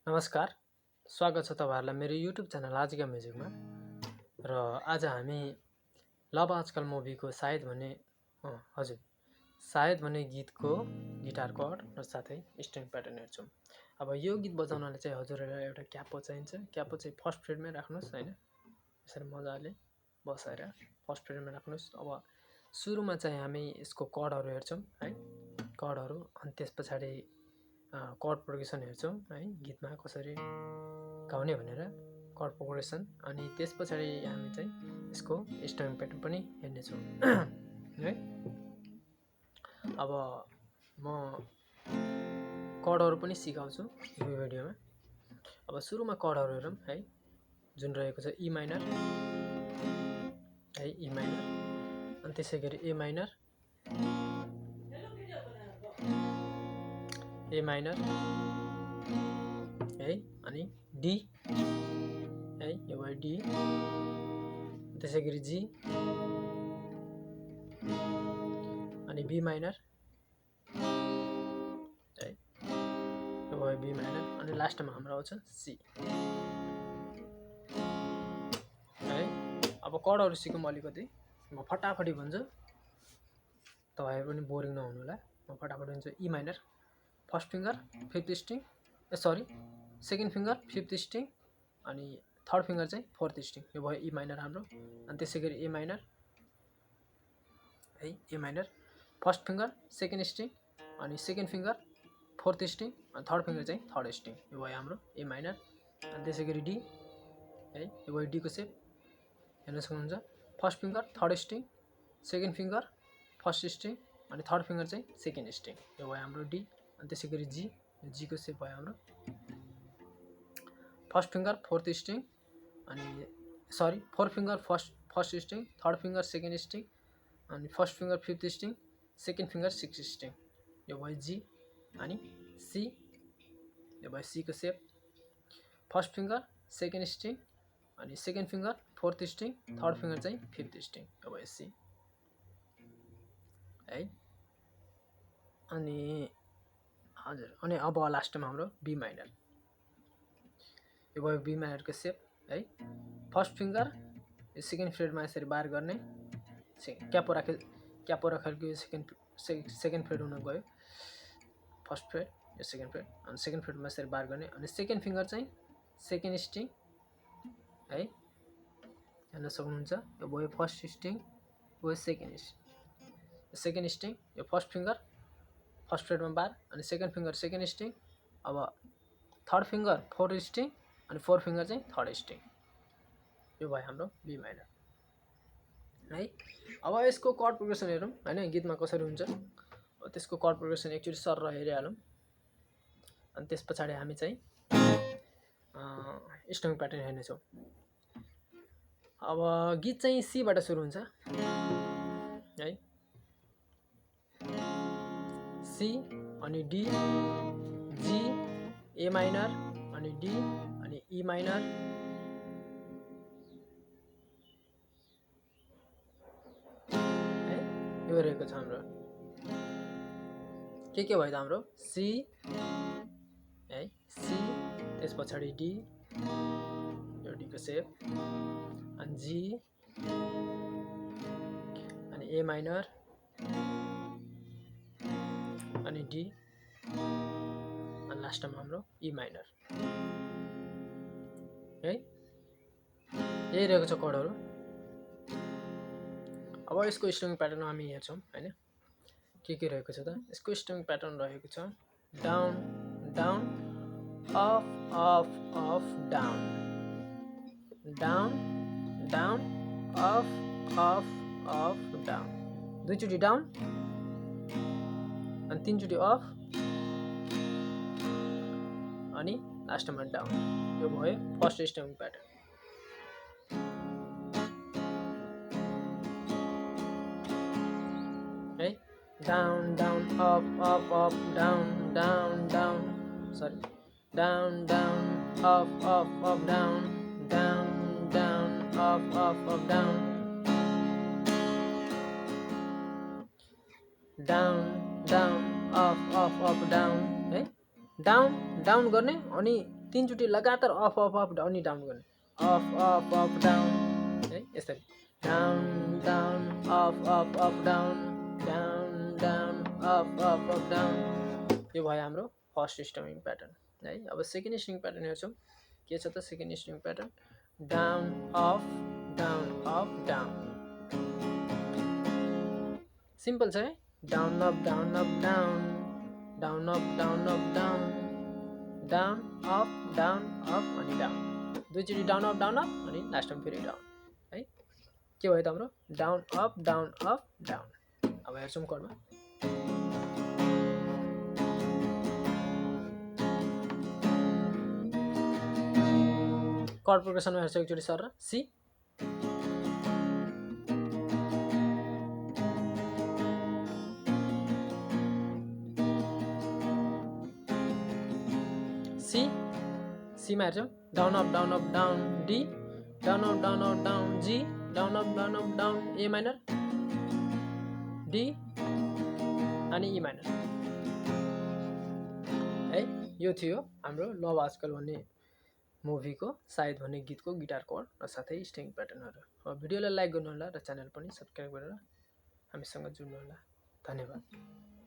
नमस्कार, स्वागत छ तपाईहरुलाई मेरो युट्युब च्यानल आजका म्युजिकमा। र आज हामी लभ आजकल मुभीको शायद भन्ने गीतको गिटार कर्ड र साथै स्ट्रिङ प्याटर्न हेर्छौं। अब यो गीत बजाउनलाई चाहिँ हजुरहरुलाई एउटा क्यापो चाहिन्छ। क्यापो चाहिँ फर्स्ट फ्रेटमै राख्नुस् हैन। यसरी मजाले बसाएर फर्स्ट फ्रेटमै राख्नुस्। अब सुरुमा चाहिँ हामी यसको कर्डहरु हेर्छौं है। कर्डहरु अनि त्यसपछि कर्ड प्रोग्रेसन हेर्छौं है। गीतमा कसरी गाउने भनेर कर्ड प्रोग्रेसन अनि त्यसपछि हामी चाहिँ यसको स्ट्रिङ प्याटर्न पनि हेर्ने छौं है। अब म कर्डहरु पनि सिकाउँछु यो भिडियोमा। अब सुरुमा कर्डहरु हेरौं है। जुन रहेको छ ई माइनर है, ई माइनर अनि त्यसैगरी ए माइनर, ए माइनर है, अनि डी है, यो भयो डी, त्यसैगरी जी अनि बी माइनर है, यो भयो बी माइनर अनि लास्टमा हाम्रो आउँछ सी है। अब कर्डहरु सिकौं अलिकति। म फटाफटी भन्छु, तपाईहरु पनि बोरिङ नहुनु होला। म फटाफट भन्छु। E minor first finger fifth string, second finger fifth string अनि थर्ड फिंगर चाहिँ फोर्थ स्ट्रिङ। यो भयो ई माइनर हाम्रो। अनि त्यसैगरी ए माइनर है, ए minor first finger second string अनि सेकेन्ड फिंगर फोर्थ स्ट्रिङ अनि थर्ड फिंगर चाहिँ थर्ड स्ट्रिङ। यो भयो हाम्रो ए माइनर। अनि त्यसैगरी डी है, यो भयो डी को शेप हेर्न सक्नुहुन्छ। First finger third string, second finger first string अनि थर्ड फिंगर चाहिँ सेकेन्ड स्ट्रिङ। यो भयो हाम्रो डी। अनि त्यसैगरी जी, जी को शेप भयो हाम्रो फर्स्ट फिंगर फोर्थ स्ट्रिङ अनि fourth finger first string, third finger second string अनि first finger fifth string, second finger sixth string. यो भयो जी अनि सी, यो भयो सी को shape first finger second string अनि second finger fourth string, third finger चाहिँ फिफ्थ स्ट्रिङ। यो भयो सी है। अनि हजुर, अनि अब लास्टमा हाम्रो बी माइनर। यो भयो बी माइनर को शेप है। फर्स्ट फिंगर यो सेकेन्ड फ्रेटमा यसरी बार गर्ने, क्यापो राखेर यो सेकेन्ड फ्रेट हुन गयो। फर्स्ट फ्रेट यो सेकेन्ड फ्रेट अनि सेकेन्ड फ्रेटमा यसरी बार गर्ने अनि सेकेन्ड फिंगर चाहिँ सेकेन्ड स्ट्रिङ है, हेर्न सक्नुहुन्छ। यो भयो फर्स्ट स्ट्रिङ, यो सेकेन्ड स्ट्रिङ, यो फर्स्ट फिंगर फर्स्ट फ्रेटमा बार अनि सेकेन्ड फिंगर सेकेन्ड स्ट्रिङ। अब थर्ड फिंगर फोर्थ स्ट्रिङ अनि फोर्थ फिंगर चाहिँ थर्ड स्ट्रिङ। यो भयो हाम्रो बी माइनर है। अब यसको कर्ड प्रोग्रेसन हेरौं हैन, गीतमा कसरी हुन्छ। त्यसको कर्ड प्रोग्रेसन एकचोटी सर हेरिहालौं। अनि त्यसपछि हामी चाहिँ स्ट्रिङ प्याटर्न हेर्ने छौं। अब गीत चाहिँ सी बाट सुरु हुन्छ है। सी अनि डी, जी, ए माइनर अनि डी अनि ई माइनर है। यो रहेको छ हाम्रो। के भयो त हाम्रो सी है, सी त्यसपछि डी, यो डी को शेप अनि जी अनि ए माइनर अनि डी अनि लास्टमा हाम्रो ई माइनर है। यही रहेको छ कर्डहरु। अब यसको स्ट्रिङ प्याटर्न हामी हेर्छौं हैन। के रहेको छ त। यसको स्ट्रिङ प्याटर्न रहेको छ down down up up up down, down down up up up down, दुईचोटी डाउन अनि तीनचोटी अफ अनि लास्टमा डाउन। यो भयो फर्स्ट स्ट्रिङ प्याटर्न है। Down down up up up down down down, down down up up up down, down down up up up down, down down up up up down है। Down down गर्ने अनि तीनचोटि लगातार up up up अनि down गर्ने of up up down है यसरी down down up up up down down down up up up down यो भयो हाम्रो फर्स्ट स्ट्रमिङ प्याटर्न है अब सेकेन्ड स्ट्रिङ प्याटर्न हेर्छौँ के छ त second string pattern down of down simple छ है down up down up down down up down up down down up अनि डाउन दुईचोटि डाउन अप अनि लास्टमा फेरि डाउन है के भयो त हाम्रो डाउन अप डाउन अब हेर्छौँ कर्डमा कर्ड प्रोग्रेसनमा हेर्छौँ एकचोटि सर र सी सीमा हेर्छौँ down up down D down up down G down up down A minor D अनि ई माइनर है यो थियो हाम्रो लभ आजकल भन्ने मुभीको सायद भन्ने गीतको गिटार कोड र साथै स्ट्रिङ प्याटर्नहरू अब भिडियोलाई लाइक गर्नुहोला र च्यानल पनि सब्स्क्राइब गरेर हामीसँग जुड्नुहोला धन्यवाद